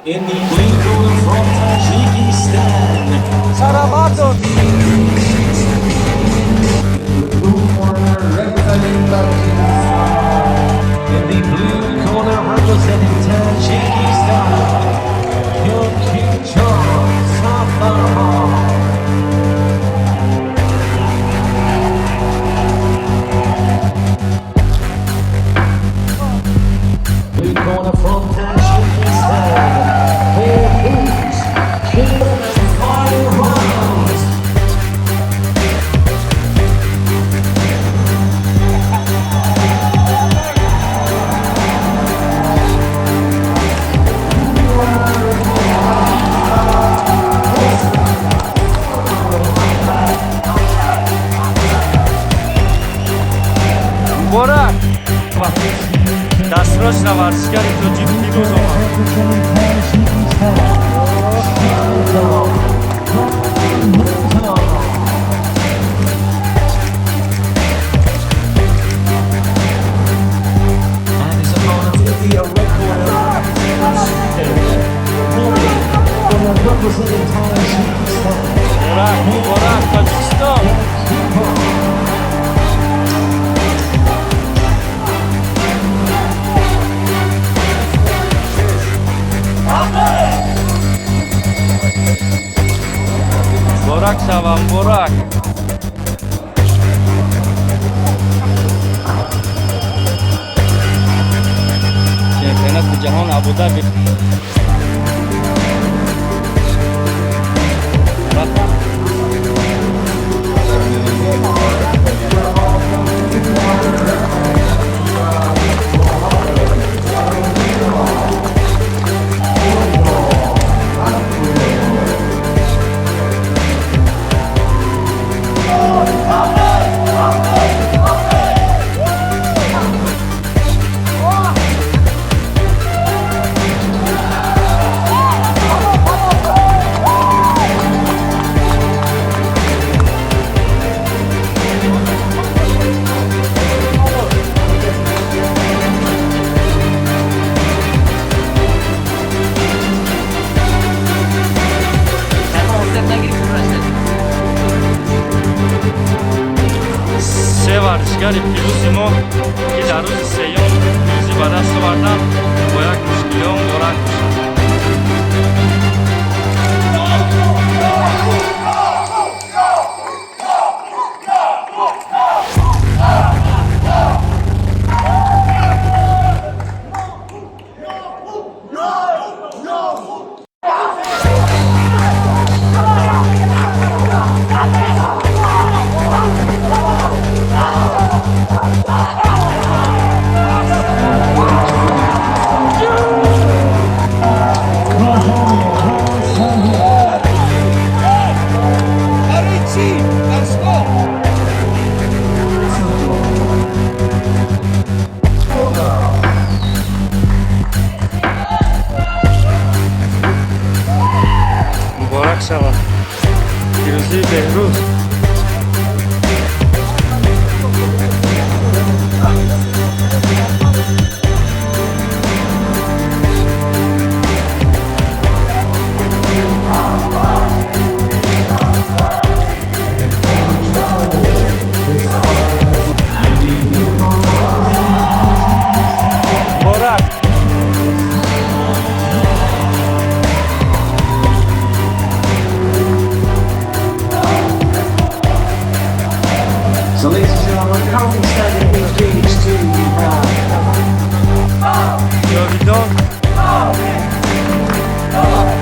In the blue corner from Tajikistan, Sarabato. blue corner representing Tajikistan. In the blue corner representing Tajikistan, Tajmmaf. Blue corner from Tajikistan. Here is King final round. Bora. Dastrochna Варзишгари Тоҷик пирӯз омад. And his opponent will be a record representing Tajikistan. Бора, Тоҷикистон. Борак шавам, борак. Чемпионати ҷаҳон Абу-Даби. Варзишгари пирӯзи мо ки дар рӯзи сеюм пирӯзӣ ба даст овардан бо як мушкилиён борак мешавад. Муборак шавад пирӯзии беҳрӯз. So ladies and gentlemen, currently standing in cage 2, we have Ҷовидон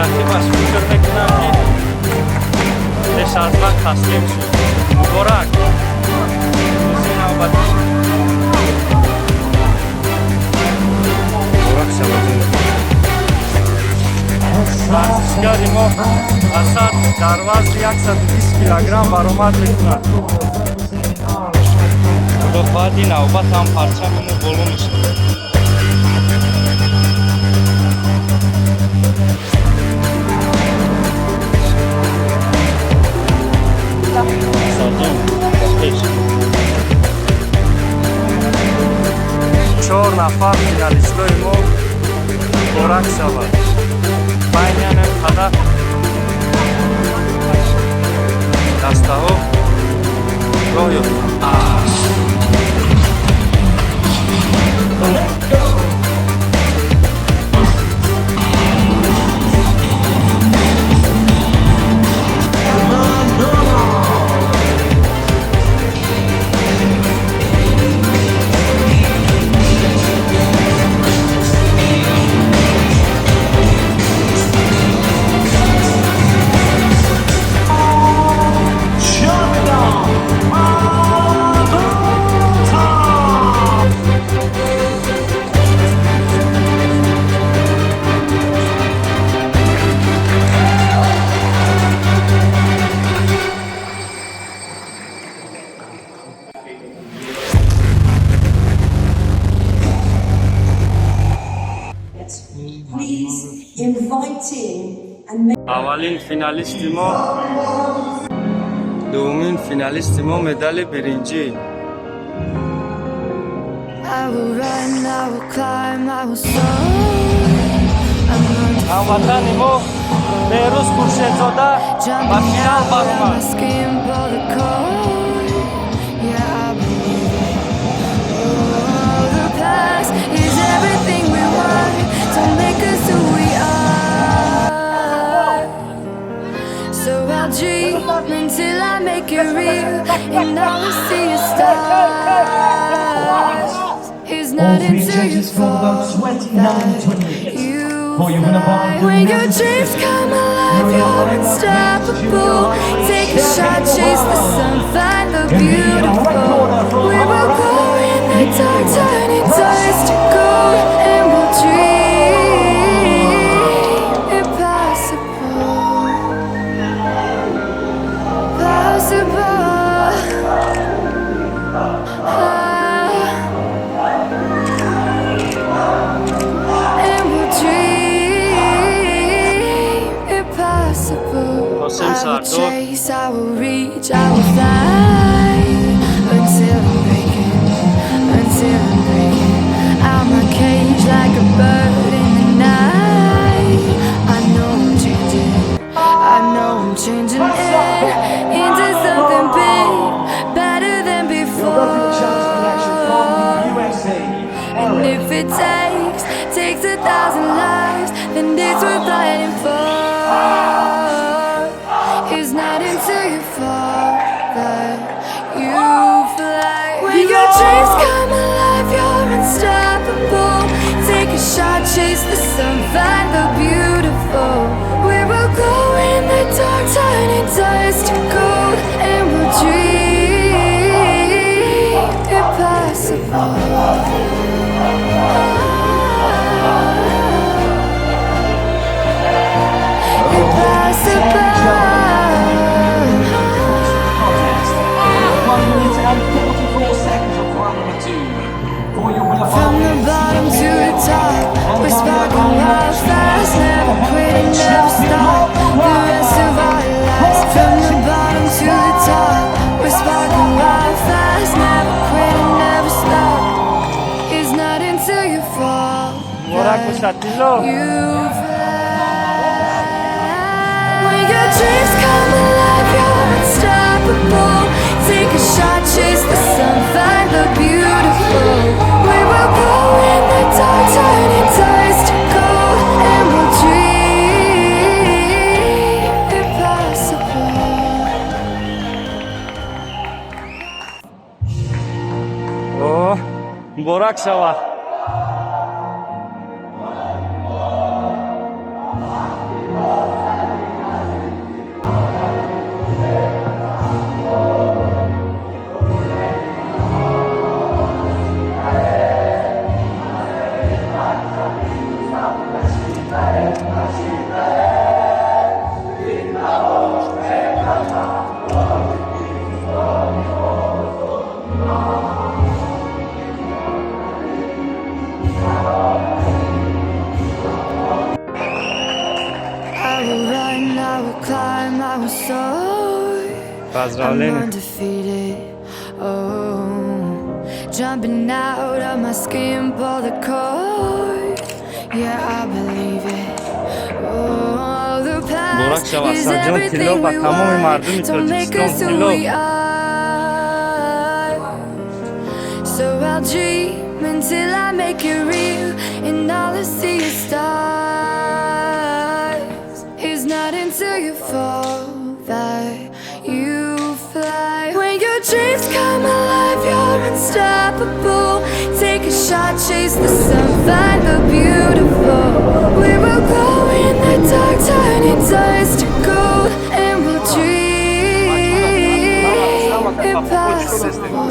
рақибаш фикр мекунам ки пеш аз вақт таслим шуд. Муборак. Рӯзи навбатӣ. Муборак шавад. Варзишгари мо Асад дар вазни 120 килограмм баромад мекунад. Худо хоҳад ин навбат ҳам парчами мо боло мешавад. Чор нафар финалистои мо муборак шавад. байни қадам дастаҳо роҳ ёфтам. Аввалин финалисти мо, дуввумин финалисти мо медали биринҷӣ. Ҳамватани мо Пирӯз Хуршедзода ба финал баромад. Until I make it real, and I will see a stars. It's not until you fall that you fly. When your dreams come alive, you're unstoppable. Take a shot, chase the sun, find the beautiful. We will go in the dark, turning dust to gold, and we'll dream impossible. I will chase, I will reach, I will fly until I'm breaking, until I'm breaking out my cage like a bird in the night. I know I'm changing, I know I'm changing it into something big, better than before. And if it takes 1,000 lives, then it's worth fighting for. It's not until you fall that you fly. When your dreams come alive, you're unstoppable. Take a shot, chase the sun, find the beautiful. We will go in the dark, turning dust to gold, and we'll dream impossible. Impossible. From the bottom to the top, we're sparking wild fast, never quit, never stop. The rest of our lives. From the bottom to the top, we're sparking wild fast, never quit, never stop. It's not until you fall that you fly. When your dreams come alive, you're unstoppable. Take a shot, chase the sun, find the beautiful. We will go in the dark, turning dust to gold, and we'll dream impossible. Oh, муборак шавад. I'm undefeated. Oh, jumping out of my skin, pull the cord. Yeah, I believe it. Oh. шавад. is Саҷон Тилло everything ва we тамоми want. мардуми Don't make Тоҷикистон us who Тилло. we are. So I'll dream until I make it real, and all I see is stars. It's not until you fall that you fly. When your dreams come alive, you're unstoppable. Take a shot, chase the sun, find the beautiful. We will go in the dark, turning dust to gold, and we'll dream impossible.